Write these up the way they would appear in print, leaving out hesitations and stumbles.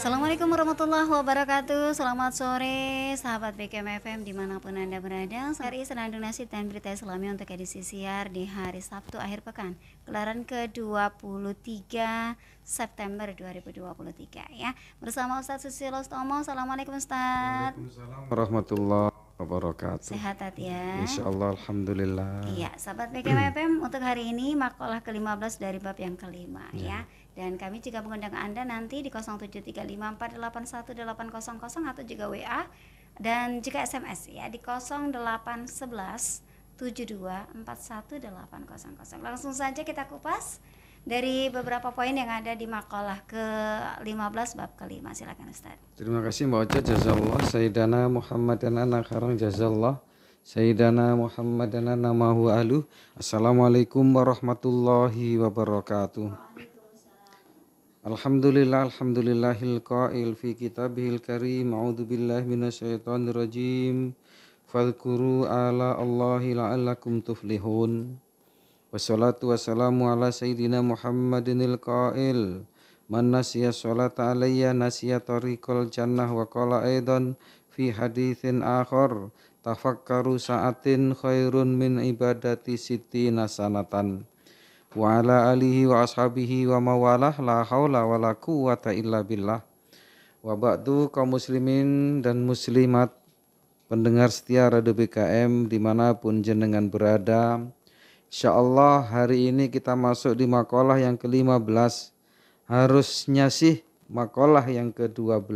Assalamualaikum warahmatullahi wabarakatuh. Selamat sore sahabat BKM FM dimanapun Anda berada. Hari Senandung Nasib dan Berita Islami untuk edisi siar di hari Sabtu akhir pekan, gelaran ke-23 September 2023 ya. Bersama Ustadz Susilo Stomo. Assalamualaikum Ustadz. Waalaikumsalam warahmatullahi wabarakatuh. Sehat ya. Insyaallah, alhamdulillah. Iya, sahabat BKM FM, untuk hari ini makalah ke-15 dari bab yang kelima ya. Dan kami juga mengundang Anda nanti di 0735481800 atau juga WA dan juga SMS ya di 081172411800. Langsung saja kita kupas dari beberapa poin yang ada di makalah ke-15 bab kelima. Silakan Ustaz. Terima kasih Mbak Ocha, jazallah. Sayyidana Muhammadan anak karang jazallah. Sayyidana Muhammadan namahu alu. Assalamualaikum warahmatullahi wabarakatuh. Alhamdulillahil qail fi kitabihil karim. A'udzu billahi minasyaitonir rajim. Fadhkuru ala Allahi la'allakum tuflihun. Wassalatu wassalamu ala sayyidina Muhammadinil qail. Man nasiya sholata alayya nasiya tariqal jannah wa qala aidan fi haditsin akhar tafakkaru sa'atin khairun min ibadati sittina sanatan. Wa ala alihi wa ashabihi wa mawalah la haula wa la quwata illa billah. Wa ba'du kaum muslimin dan muslimat, pendengar setia Radio BKM dimanapun jenengan berada, insyaallah hari ini kita masuk di makalah yang ke-15. Harusnya sih makalah yang ke-12.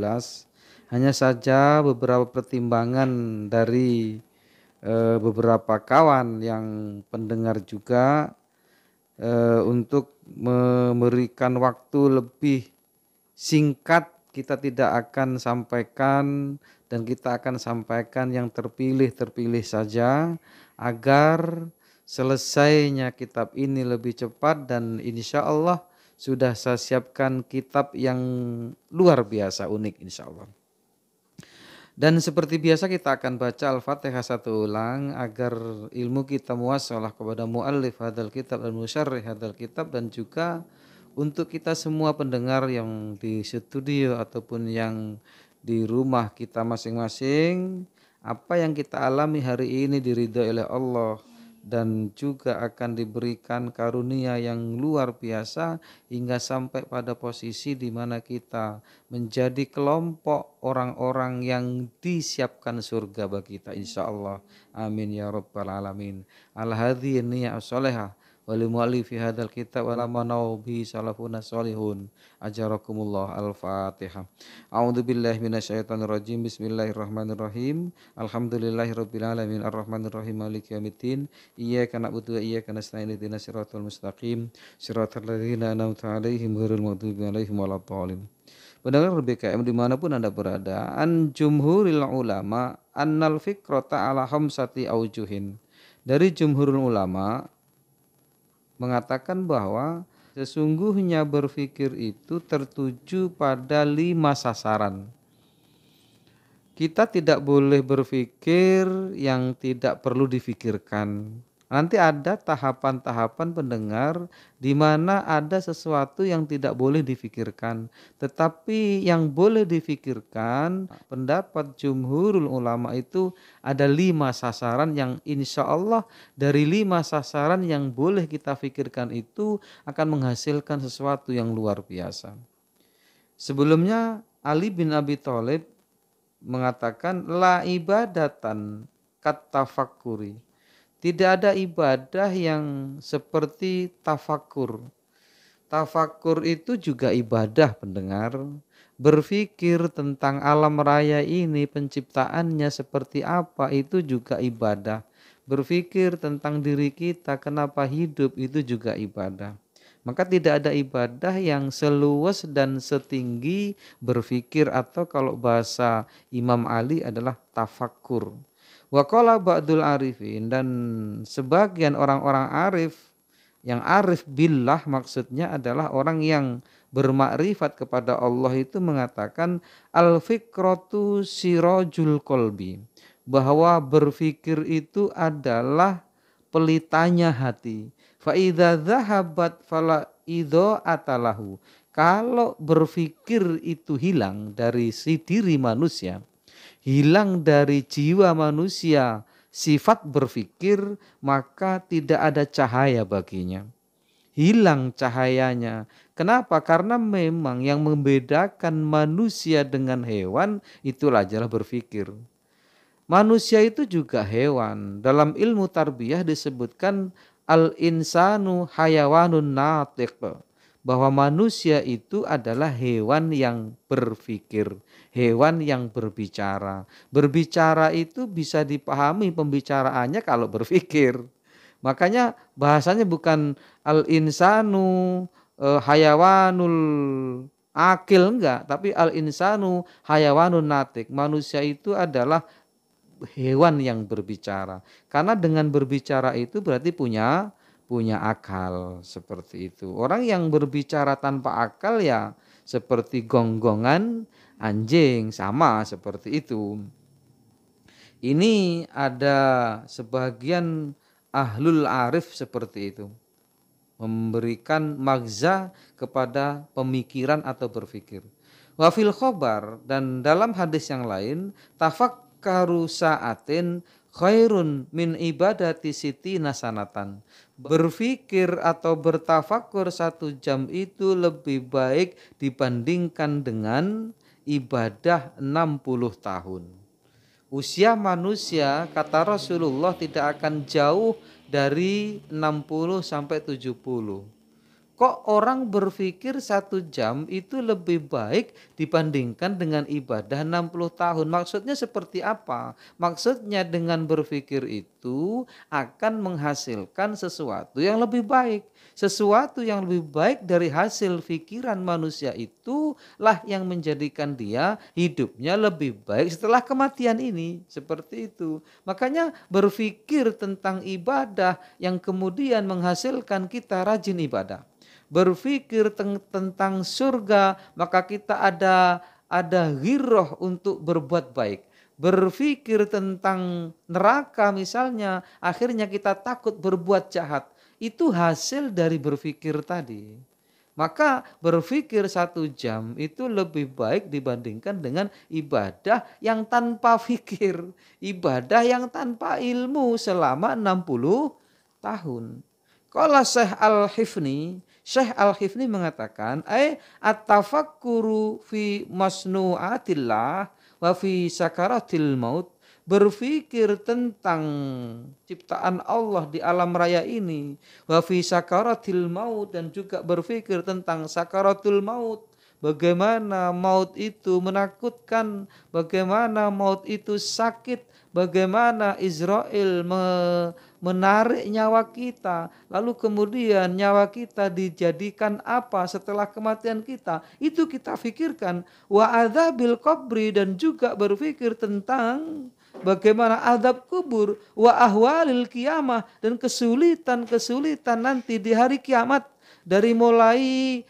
Hanya saja beberapa pertimbangan dari beberapa kawan yang pendengar juga untuk memberikan waktu lebih singkat, kita tidak akan sampaikan dan kita akan sampaikan yang terpilih saja agar selesainya kitab ini lebih cepat, dan insya Allah sudah saya siapkan kitab yang luar biasa unik insya Allah. Dan seperti biasa kita akan baca Al-Fatihah satu ulang agar ilmu kita muassalah kepada muallif hadzal kitab dan musyarrih hadzal kitab, dan juga untuk kita semua pendengar yang di studio ataupun yang di rumah kita masing-masing, apa yang kita alami hari ini diridhoi oleh Allah dan juga akan diberikan karunia yang luar biasa hingga sampai pada posisi di mana kita menjadi kelompok orang-orang yang disiapkan surga bagi kita insyaallah. Amin ya rabbal alamin. Al-hadhihi niyyah as-salihah wal mu'allifi hadzal kitab wa lamanau bi salafuna salihun ajarakumullah. Al-Fatihah. A'udzu billahi minasyaitonir rajim. Bismillahirrahmanirrahim. Alhamdulillahirabbil alamin arrahmanir rahim maliki yaumiddin. Iyyaka na'budu wa iyyaka nasta'in ihdinas siratal mustaqim siratal ladzina an'amta 'alaihim ghairil maghdubi 'alaihim waladdallin. Pendengar BKM dimanapun Anda berada, an jumhuril ulama annal fikrata ala khamsati aujuhin. Dari jumhurul ulama mengatakan bahwa sesungguhnya berfikir itu tertuju pada 5 sasaran. Kita tidak boleh berfikir yang tidak perlu difikirkan. Nanti ada tahapan-tahapan pendengar di mana ada sesuatu yang tidak boleh difikirkan. Tetapi yang boleh difikirkan, pendapat jumhurul ulama itu ada 5 sasaran yang insya Allah dari 5 sasaran yang boleh kita fikirkan itu akan menghasilkan sesuatu yang luar biasa. Sebelumnya Ali bin Abi Thalib mengatakan la ibadatan kat tafakkuri. Tidak ada ibadah yang seperti tafakur. Tafakur itu juga ibadah pendengar. Berpikir tentang alam raya ini, penciptaannya seperti apa, itu juga ibadah. Berpikir tentang diri kita, kenapa hidup, itu juga ibadah. Maka tidak ada ibadah yang seluas dan setinggi berpikir, atau kalau bahasa Imam Ali adalah tafakur. Wa qala ba'dul arifin, dan sebagian orang-orang arif, yang arif billah maksudnya adalah orang yang bermakrifat kepada Allah, itu mengatakan al-fikratu sirajul qalbi, bahwa berpikir itu adalah pelitanya hati. Fa idza dzahabat fala idza atalahu, Kalau berpikir itu hilang dari si diri manusia, hilang dari jiwa manusia sifat berpikir, maka tidak ada cahaya baginya. Hilang cahayanya. Kenapa? Karena memang yang membedakan manusia dengan hewan itulah adalah berpikir. Manusia itu juga hewan. Dalam ilmu tarbiyah disebutkan al-insanu hayawanun natiq. Bahwa manusia itu adalah hewan yang berpikir, hewan yang berbicara. Berbicara itu bisa dipahami pembicaraannya kalau berpikir. Makanya bahasanya bukan al-insanu hayawanul akil, enggak, tapi al-insanu hayawanun natik. Manusia itu adalah hewan yang berbicara. Karena dengan berbicara itu berarti punya akal, seperti itu. Orang yang berbicara tanpa akal ya seperti gonggongan anjing, sama seperti itu. Ini ada sebagian ahlul arif seperti itu, memberikan magza kepada pemikiran atau berpikir. Wa fil khobar, dan dalam hadis yang lain, tafakkaru sa'atin khairun min ibadati siti nasanatan. Berpikir atau bertafakur 1 jam itu lebih baik dibandingkan dengan ibadah 60 tahun. Usia manusia kata Rasulullah tidak akan jauh dari 60 sampai 70. Kok orang berpikir 1 jam itu lebih baik dibandingkan dengan ibadah 60 tahun? Maksudnya seperti apa? Maksudnya dengan berpikir itu akan menghasilkan sesuatu yang lebih baik. Sesuatu yang lebih baik dari hasil pikiran manusia itulah yang menjadikan dia hidupnya lebih baik setelah kematian ini. Seperti itu. Makanya berpikir tentang ibadah yang kemudian menghasilkan kita rajin ibadah. Berpikir tentang surga, maka kita ada ghirah untuk berbuat baik. Berpikir tentang neraka misalnya, akhirnya kita takut berbuat jahat. Itu hasil dari berpikir tadi. Maka berpikir 1 jam itu lebih baik dibandingkan dengan ibadah yang tanpa fikir. Ibadah yang tanpa ilmu selama 60 tahun. Qala Syekh Al-Hifni mengatakan, at-tafakkuru fi masnu'atillah wa fi sakaratil maut. Berpikir tentang ciptaan Allah di alam raya ini, wa fi sakaratil maut, dan juga berpikir tentang sakaratul maut. Bagaimana maut itu menakutkan, bagaimana maut itu sakit, bagaimana Israel menarik nyawa kita, lalu kemudian nyawa kita dijadikan apa setelah kematian kita, itu kita pikirkan. Wa adzabil qabri, dan juga berpikir tentang bagaimana azab kubur, wa ahwalil kiamah, dan kesulitan nanti di hari kiamat, dari mulai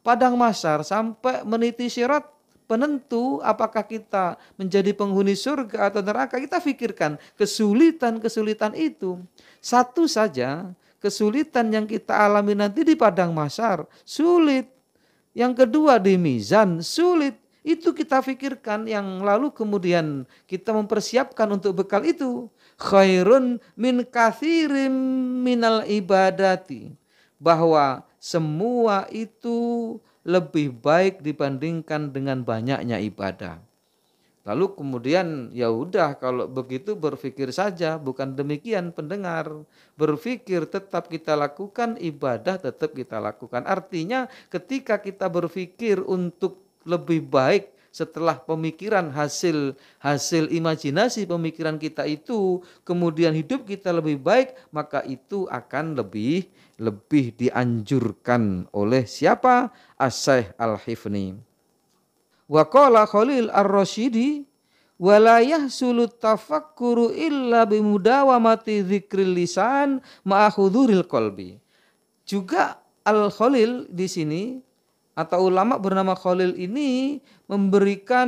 padang mahsyar sampai meniti syirat, penentu apakah kita menjadi penghuni surga atau neraka. Kita pikirkan kesulitan itu. Satu saja kesulitan yang kita alami nanti di padang mahsyar sulit. Yang kedua di mizan sulit. Itu kita pikirkan, yang lalu kemudian kita mempersiapkan untuk bekal itu. Khairun min katsirin minal ibadati. Bahwa semua itu lebih baik dibandingkan dengan banyaknya ibadah. Lalu kemudian ya udah, kalau begitu berpikir saja. Bukan demikian pendengar. Berpikir tetap kita lakukan, ibadah tetap kita lakukan. Artinya ketika kita berpikir untuk lebih baik setelah pemikiran hasil imajinasi pemikiran kita itu, kemudian hidup kita lebih baik, maka itu akan lebih dianjurkan oleh siapa? As-Syekh Al-Hifni. Wa qala Khalil Ar-Rasyidi, wa la yahsulu tafakkuru illa bimudawamati dzikril lisan ma'a huduril qalbi. Juga Al-Khalil di sini, atau ulama bernama Khalil ini, memberikan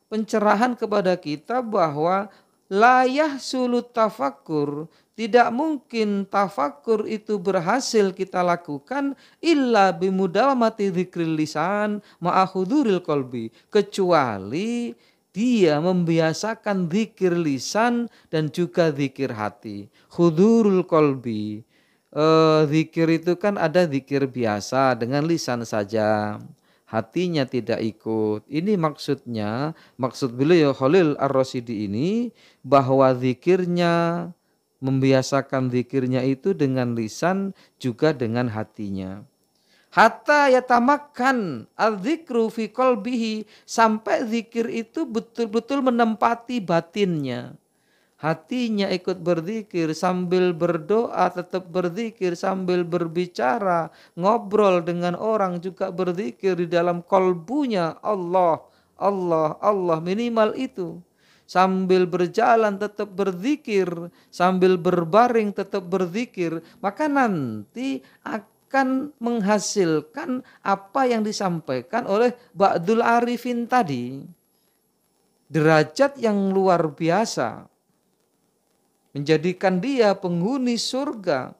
pencerahan kepada kita bahwa la yahsulu tafakkur, tidak mungkin tafakur itu berhasil kita lakukan illa bimudawamati dzikril lisan ma'ahuduril qalbi, kecuali dia membiasakan zikir lisan dan juga zikir hati. Hudurul qalbi, zikir itu kan ada zikir biasa dengan lisan saja, hatinya tidak ikut. Ini maksudnya, maksud beliau Khalil Ar-Rasyidi ini, bahwa zikirnya, membiasakan zikirnya itu dengan lisan juga dengan hatinya. Hatta yatamakan al-dzikru fi qalbihi, sampai zikir itu betul-betul menempati batinnya. Hatinya ikut berzikir, sambil berdoa tetap berzikir, sambil berbicara, ngobrol dengan orang juga berzikir, di dalam kolbunya Allah, Allah, Allah, minimal itu. Sambil berjalan tetap berzikir, sambil berbaring tetap berzikir, maka nanti akan menghasilkan apa yang disampaikan oleh Ba'dul Arifin tadi. Derajat yang luar biasa, menjadikan dia penghuni surga.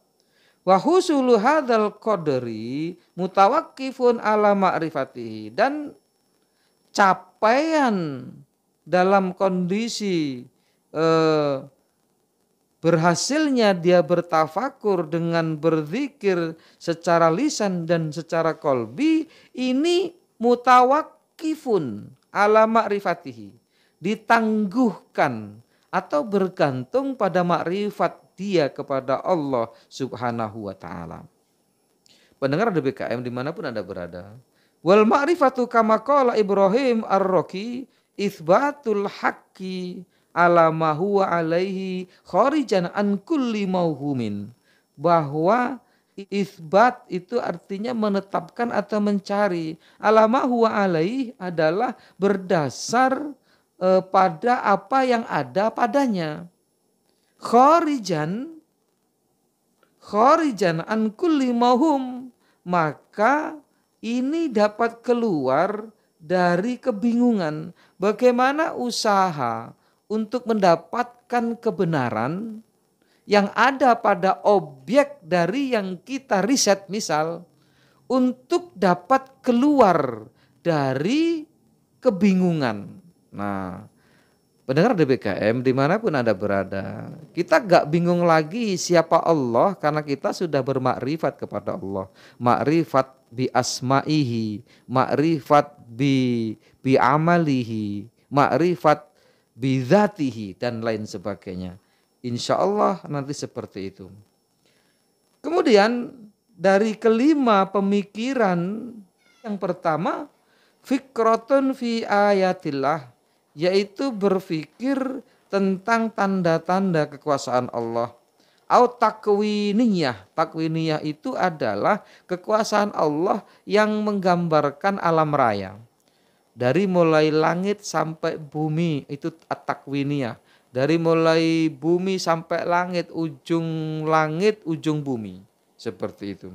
Wa husulu hadzal qadri mutawaqqifun ala ma'rifatihi, dan capaian dalam kondisi berhasilnya dia bertafakur dengan berzikir secara lisan dan secara qalbi, ini mutawaqqifun ala ma'rifatihi, ditangguhkan atau bergantung pada makrifat dia kepada Allah Subhanahu wa ta'ala. Pendengar DBKM dimanapun Anda berada, wal ma'rifatu kama qala Ibrahim Ar-Raqi itsbatul haqqi ala ma huwa alaihi kharijan an kulli mauhumin, bahwa isbat itu artinya menetapkan atau mencari, ala ma huwa alaihi adalah berdasar pada apa yang ada padanya, kharijan an kulli mauhum, maka ini dapat keluar dari kebingungan. Bagaimana usaha untuk mendapatkan kebenaran yang ada pada objek dari yang kita riset, misal, untuk dapat keluar dari kebingungan. Nah, pendengar DBKM dimanapun Anda berada, kita gak bingung lagi siapa Allah karena kita sudah bermakrifat kepada Allah. Makrifat bi asma'ihi, makrifat bi amalihi, makrifat bi dzatihi, dan lain sebagainya. Insya Allah nanti seperti itu. Kemudian dari kelima pemikiran, yang pertama fikratun fi ayatillah, yaitu berpikir tentang tanda-tanda kekuasaan Allah. Au takwiniyah. Takwiniyah itu adalah kekuasaan Allah yang menggambarkan alam raya. Dari mulai langit sampai bumi, itu at-takwiniyah. Dari mulai bumi sampai langit, ujung bumi. Seperti itu.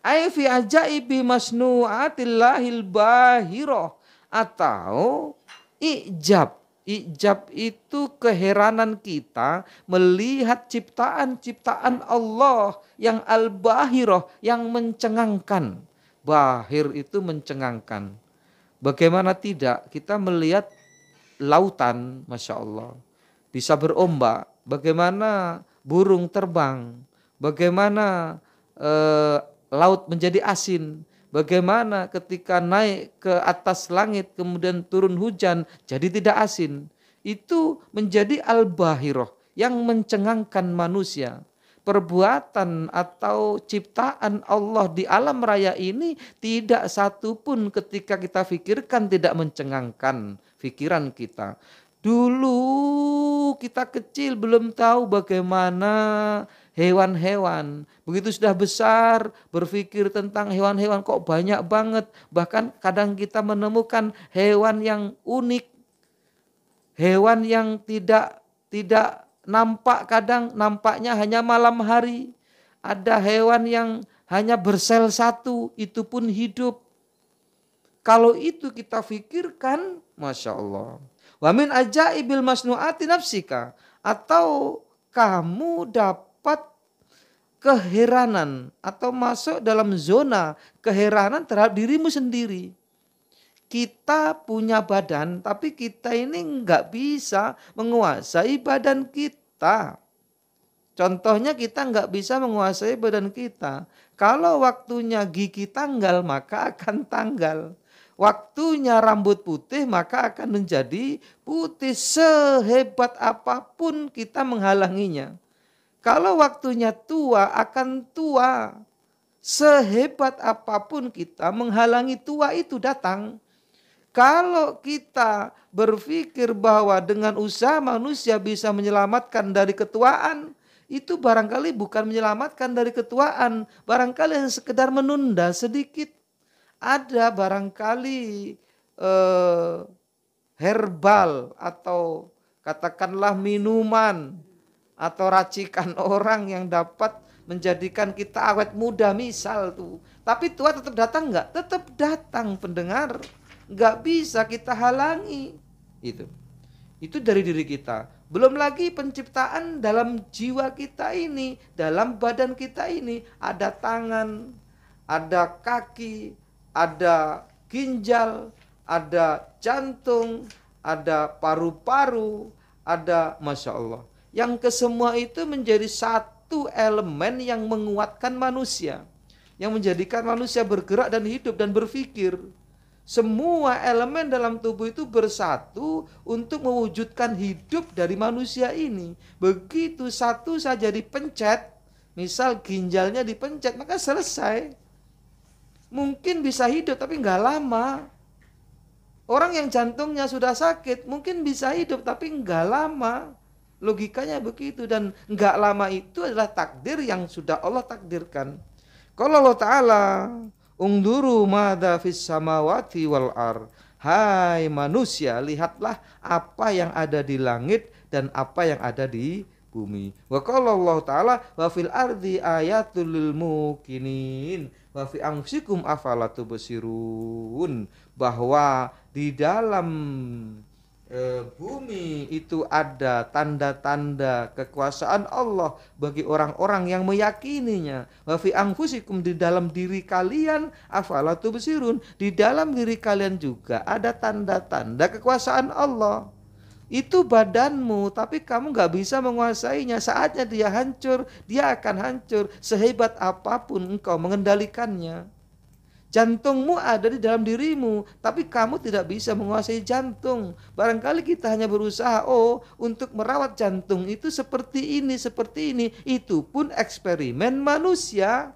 Ai fi ajaibi masnu'atillahil bahirah, atau ijab. Ijab itu keheranan kita melihat ciptaan-ciptaan Allah yang al-bahirah, yang mencengangkan. Bahir itu mencengangkan. Bagaimana tidak kita melihat lautan, Masya Allah, bisa berombak. Bagaimana burung terbang. Bagaimana laut menjadi asin. Bagaimana ketika naik ke atas langit kemudian turun hujan jadi tidak asin. Itu menjadi al-bahirah yang mencengangkan manusia. Perbuatan atau ciptaan Allah di alam raya ini tidak satu pun ketika kita pikirkan tidak mencengangkan pikiran kita. Dulu kita kecil belum tahu bagaimana hewan-hewan. Begitu sudah besar berpikir tentang hewan-hewan kok banyak banget. Bahkan kadang kita menemukan hewan yang unik. Hewan yang tidak nampak, kadang nampaknya hanya malam hari. Ada hewan yang hanya bersel satu, itu pun hidup. Kalau itu kita pikirkan, Masya Allah. Wa min ajaibil masnu'ati nafsika, atau kamu dapat tempat keheranan atau masuk dalam zona keheranan terhadap dirimu sendiri. Kita punya badan, tapi kita ini nggak bisa menguasai badan kita. Contohnya kita nggak bisa menguasai badan kita. Kalau waktunya gigi tanggal, maka akan tanggal. Waktunya rambut putih, maka akan menjadi putih sehebat apapun kita menghalanginya. Kalau waktunya tua, akan tua. Sehebat apapun kita menghalangi tua itu datang. Kalau kita berpikir bahwa dengan usaha manusia bisa menyelamatkan dari ketuaan, itu barangkali bukan menyelamatkan dari ketuaan, barangkali hanya sekedar menunda sedikit. Ada barangkali herbal atau katakanlah minuman atau racikan orang yang dapat menjadikan kita awet muda misal tuh. Tapi tua tetap datang enggak? Tetap datang pendengar. Enggak bisa kita halangi. Itu dari diri kita. Belum lagi penciptaan dalam jiwa kita ini, dalam badan kita ini ada tangan, ada kaki, ada ginjal, ada jantung, ada paru-paru, ada Masya Allah. Yang kesemua itu menjadi satu elemen yang menguatkan manusia. Yang menjadikan manusia bergerak dan hidup dan berpikir. Semua elemen dalam tubuh itu bersatu untuk mewujudkan hidup dari manusia ini. Begitu satu saja dipencet, misal ginjalnya dipencet, maka selesai. Mungkin bisa hidup tapi nggak lama. Orang yang jantungnya sudah sakit mungkin bisa hidup tapi nggak lama. Logikanya begitu, dan nggak lama itu adalah takdir yang sudah Allah takdirkan. Kalau Allah Ta'ala, ungduru madza fis samawati wal ar. Hai manusia, lihatlah apa yang ada di langit dan apa yang ada di bumi. Wa qala Allah Ta'ala wa fil ardi ayatul lil mukinin wa fi anfusikum afala tubsirun. Bahwa di dalam bumi itu ada tanda-tanda kekuasaan Allah bagi orang-orang yang meyakininya. Wa fi anfusikum, di dalam diri kalian, afala tubsirun, di dalam diri kalian juga ada tanda-tanda kekuasaan Allah. Itu badanmu, tapi kamu gak bisa menguasainya. Saatnya dia hancur, dia akan hancur sehebat apapun engkau mengendalikannya. Jantungmu ada di dalam dirimu, tapi kamu tidak bisa menguasai jantung. Barangkali kita hanya berusaha, untuk merawat jantung itu seperti ini, seperti ini. Itu pun eksperimen manusia.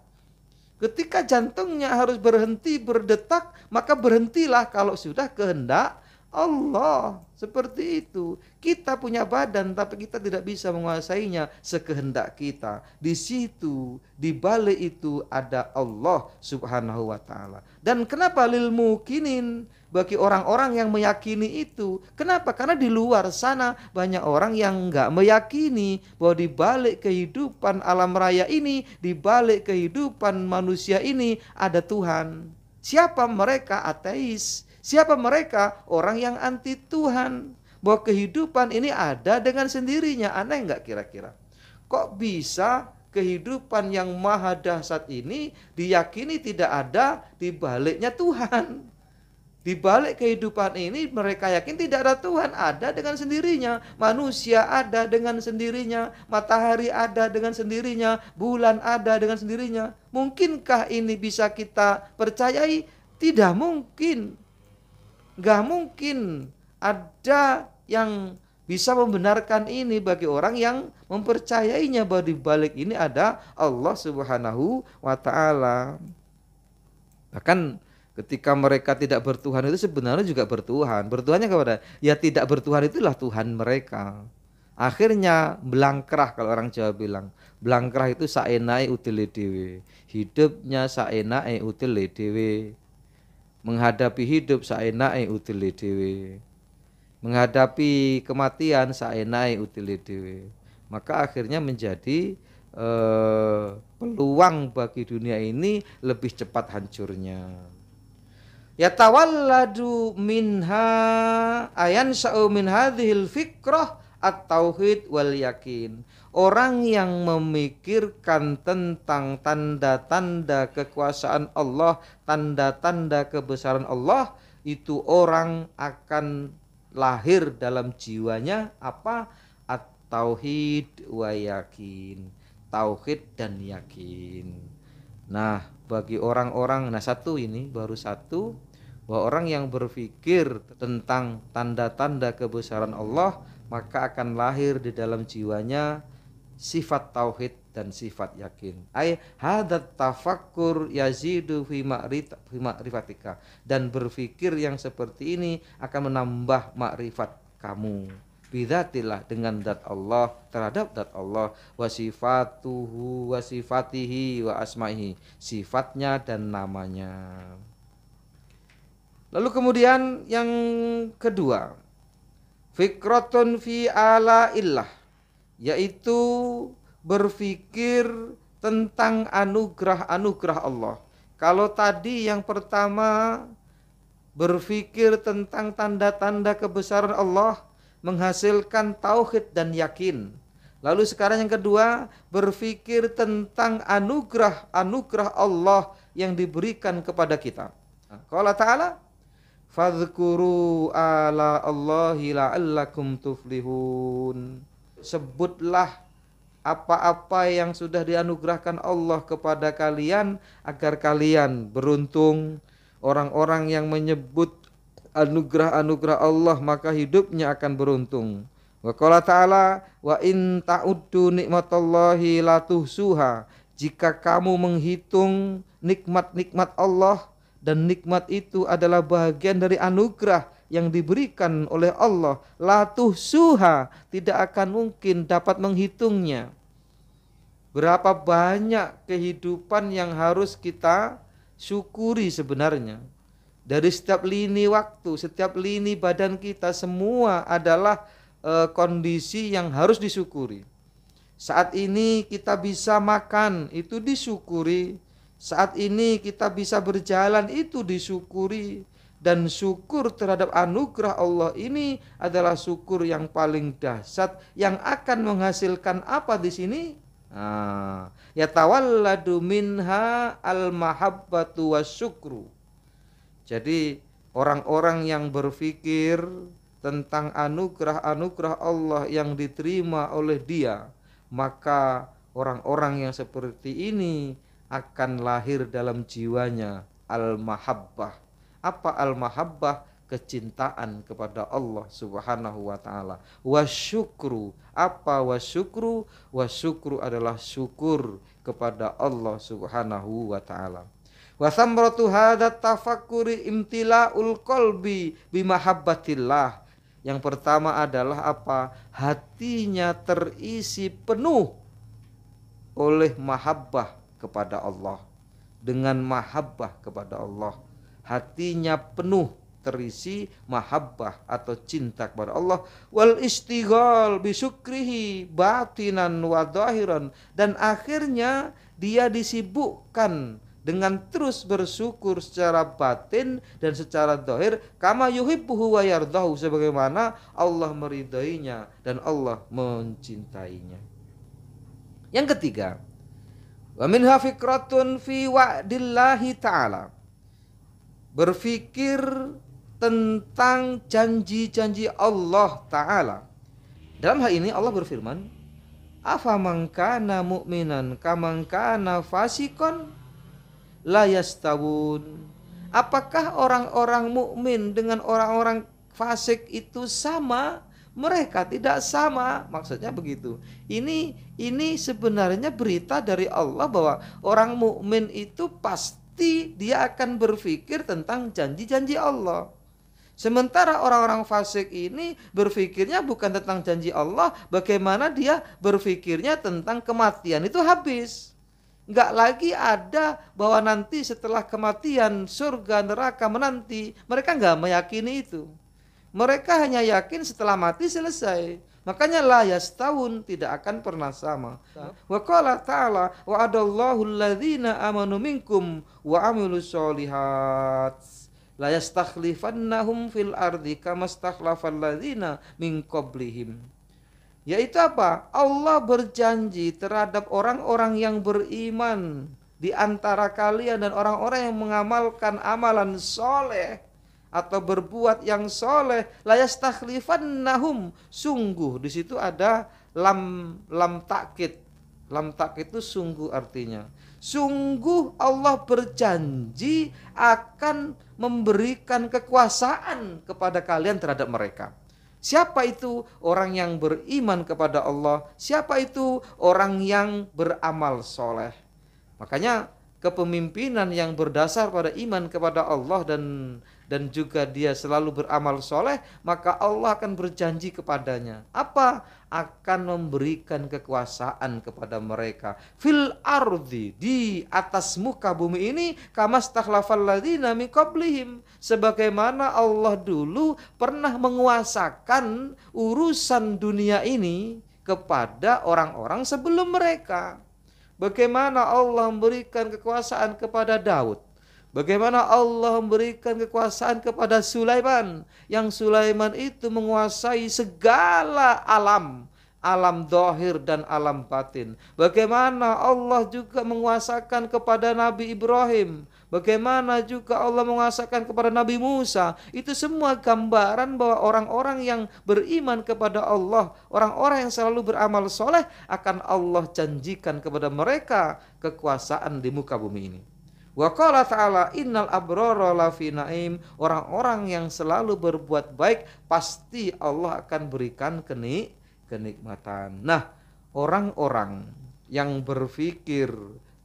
Ketika jantungnya harus berhenti berdetak, maka berhentilah kalau sudah kehendak Allah. Seperti itu. Kita punya badan tapi kita tidak bisa menguasainya sekehendak kita. Di situ, di balik itu ada Allah Subhanahu wa taala. Dan kenapa lil mukinin, bagi orang-orang yang meyakini itu? Kenapa? Karena di luar sana banyak orang yang enggak meyakini bahwa di balik kehidupan alam raya ini, di balik kehidupan manusia ini ada Tuhan. Siapa mereka? Ateis. Siapa mereka? Orang yang anti Tuhan. Bahwa kehidupan ini ada dengan sendirinya. Aneh enggak kira-kira? Kok bisa kehidupan yang maha dahsyat ini diyakini tidak ada di baliknya Tuhan? Di balik kehidupan ini mereka yakin tidak ada Tuhan, ada dengan sendirinya. Manusia ada dengan sendirinya, matahari ada dengan sendirinya, bulan ada dengan sendirinya. Mungkinkah ini bisa kita percayai? Tidak mungkin. Gak mungkin ada yang bisa membenarkan ini bagi orang yang mempercayainya bahwa di balik ini ada Allah Subhanahu wa taala. Bahkan ketika mereka tidak bertuhan itu sebenarnya juga bertuhan. Bertuhannya kepada, ya tidak bertuhan itulah Tuhan mereka. Akhirnya blangkrah, kalau orang Jawa bilang. Blangkrah itu saenake utile dhewe. Hidupnya saenake utile dhewe. Menghadapi hidup saenake utile dhewe. Menghadapi kematian saenake utile dhewe. Maka akhirnya menjadi peluang bagi dunia ini lebih cepat hancurnya. Yatawalladu minha ayansha'u min hadhil fikrah at-tauhid wal yakin. Orang yang memikirkan tentang tanda-tanda kekuasaan Allah, tanda-tanda kebesaran Allah, itu orang akan lahir dalam jiwanya apa? At-tauhid wa yakin. Tauhid dan yakin. Nah, bagi orang-orang, baru satu, bahwa orang yang berpikir tentang tanda-tanda kebesaran Allah, maka akan lahir di dalam jiwanya sifat tauhid dan sifat yakin. Ai hadat tafakkur yazidu fi ma'rifatika. Dan berpikir yang seperti ini akan menambah makrifat kamu. Bidzatillah, dengan zat Allah, terhadap zat Allah, wa sifatuhu wa sifatihi wa asma'ihi, sifatnya dan namanya. Lalu kemudian yang kedua, fikratun fi ala illah, yaitu berpikir tentang anugerah-anugerah Allah. Kalau tadi yang pertama berpikir tentang tanda-tanda kebesaran Allah, menghasilkan tauhid dan yakin. Lalu sekarang yang kedua, berpikir tentang anugerah-anugerah Allah yang diberikan kepada kita. Qala ta'ala, fadhkuru ala Allahi la'allakum tuflihun. Sebutlah apa-apa yang sudah dianugerahkan Allah kepada kalian agar kalian beruntung. Orang-orang yang menyebut anugerah-anugerah Allah maka hidupnya akan beruntung. Wa qala ta'ala, wa in ta'uddu nikmatallahi la tuhsuha. Jika kamu menghitung nikmat-nikmat Allah, dan nikmat itu adalah bagian dari anugerah yang diberikan oleh Allah, la tuhsuha, tidak akan mungkin dapat menghitungnya. Berapa banyak kehidupan yang harus kita syukuri sebenarnya. Dari setiap lini waktu, setiap lini badan kita, semua adalah kondisi yang harus disyukuri. Saat ini kita bisa makan, itu disyukuri. Saat ini kita bisa berjalan, itu disyukuri. Dan syukur terhadap anugerah Allah ini adalah syukur yang paling dahsyat, yang akan menghasilkan apa di sini? Yatawalladu minha al-mahabbatu wasyukru. Jadi orang-orang yang berpikir tentang anugerah-anugerah Allah yang diterima oleh dia, maka orang-orang yang seperti ini akan lahir dalam jiwanya al-mahabbah. Apa al-mahabbah? Kecintaan kepada Allah Subhanahu wa ta'ala. Wasyukru. Apa wasyukru? Wasyukru adalah syukur kepada Allah Subhanahu wa ta'ala. Wa thamratu hadat tafakkuri imtila'ul qalbi bimahabbatillah. Yang pertama adalah apa? Hatinya terisi penuh oleh mahabbah kepada Allah. Dengan mahabbah kepada Allah, hatinya penuh terisi mahabbah atau cinta kepada Allah. Wal istighal bisyukrihi batinan wa zahiran. Dan akhirnya dia disibukkan dengan terus bersyukur secara batin dan secara zahir, kama yuhibbuhu wa yardahu, sebagaimana Allah meridainya dan Allah mencintainya. Yang ketiga, wa minha fikratun fi wa'dillahi ta'ala. Berpikir tentang janji-janji Allah Ta'ala. Dalam hal ini Allah berfirman, afaman kana mu'minan kaman kana fasikon la yastawun. Apakah orang-orang mukmin dengan orang-orang fasik itu sama? Mereka tidak sama. Maksudnya begitu. Ini sebenarnya berita dari Allah bahwa orang mukmin itu pasti dia akan berpikir tentang janji-janji Allah. Sementara orang-orang fasik ini berpikirnya bukan tentang janji Allah, bagaimana dia berpikirnya tentang kematian itu habis. Enggak lagi ada bahwa nanti setelah kematian surga neraka menanti. Mereka enggak meyakini itu. Mereka hanya yakin setelah mati selesai. Makanya la yastawun, tidak akan pernah sama. Wa qala ta'ala wa adallahu alladhina amanu minkum wa amilus solihat la yastakhlifannahum fil ardi kama stakhlafal ladzina min qablihim. Yaitu apa? Allah berjanji terhadap orang-orang yang beriman di antara kalian dan orang-orang yang mengamalkan amalan soleh atau berbuat yang soleh, la yastakhlifannahum. Sungguh di situ ada lam takkid. Lam takkid itu sungguh artinya. Sungguh Allah berjanji akan memberikan kekuasaan kepada kalian terhadap mereka. Siapa itu? Orang yang beriman kepada Allah. Siapa itu? Orang yang beramal soleh. Makanya kepemimpinan yang berdasar pada iman kepada Allah dan juga dia selalu beramal soleh, maka Allah akan berjanji kepadanya. Apa? Akan memberikan kekuasaan kepada mereka. Fil ardi, di atas muka bumi ini, kamastakhlafal ladzina min qablihim. Sebagaimana Allah dulu pernah menguasakan urusan dunia ini kepada orang-orang sebelum mereka. Bagaimana Allah memberikan kekuasaan kepada Daud. Bagaimana Allah memberikan kekuasaan kepada Sulaiman. Yang Sulaiman itu menguasai segala alam. Alam zahir dan alam batin. Bagaimana Allah juga menguasakan kepada Nabi Ibrahim. Bagaimana juga Allah menguasakan kepada Nabi Musa. Itu semua gambaran bahwa orang-orang yang beriman kepada Allah, orang-orang yang selalu beramal soleh, akan Allah janjikan kepada mereka kekuasaan di muka bumi ini. Wa qala ta'ala innal abrara lafi naim. Orang-orang yang selalu berbuat baik pasti Allah akan berikan kenikmatan. Nah, orang-orang yang berpikir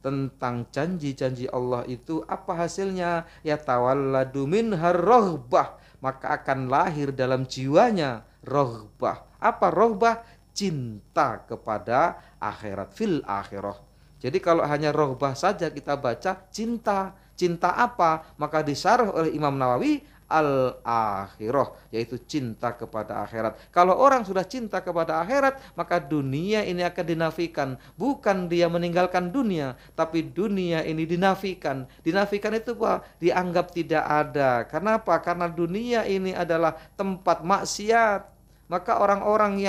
tentang janji-janji Allah itu apa hasilnya? Ya tawalladu minhar rohbah, maka akan lahir dalam jiwanya rohbah. Apa rohbah? Cinta kepada akhirat, fil akhirah. Jadi kalau hanya rohbah saja kita baca cinta. Cinta apa? Maka disyarah oleh Imam Nawawi, al-akhirah, yaitu cinta kepada akhirat. Kalau orang sudah cinta kepada akhirat, maka dunia ini akan dinafikan. Bukan dia meninggalkan dunia, tapi dunia ini dinafikan. Dinafikan itu apa? Dianggap tidak ada. Kenapa? Karena dunia ini adalah tempat maksiat. Maka orang-orang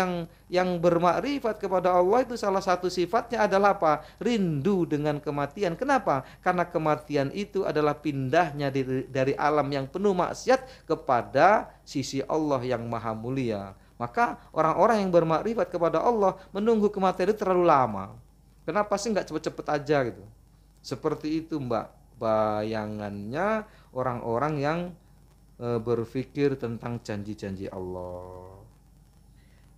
yang bermakrifat kepada Allah itu salah satu sifatnya adalah apa? Rindu dengan kematian. Kenapa? Karena kematian itu adalah pindahnya dari alam yang penuh maksiat kepada sisi Allah yang maha mulia. Maka orang-orang yang bermakrifat kepada Allah menunggu kematian itu terlalu lama. Kenapa sih nggak cepet-cepet aja gitu? Seperti itu Mbak bayangannya orang-orang yang berpikir tentang janji-janji Allah.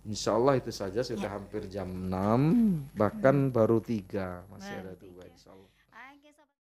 Insya Allah itu saja, sudah hampir jam 6, bahkan baru 3, masih ada 2 insya Allah.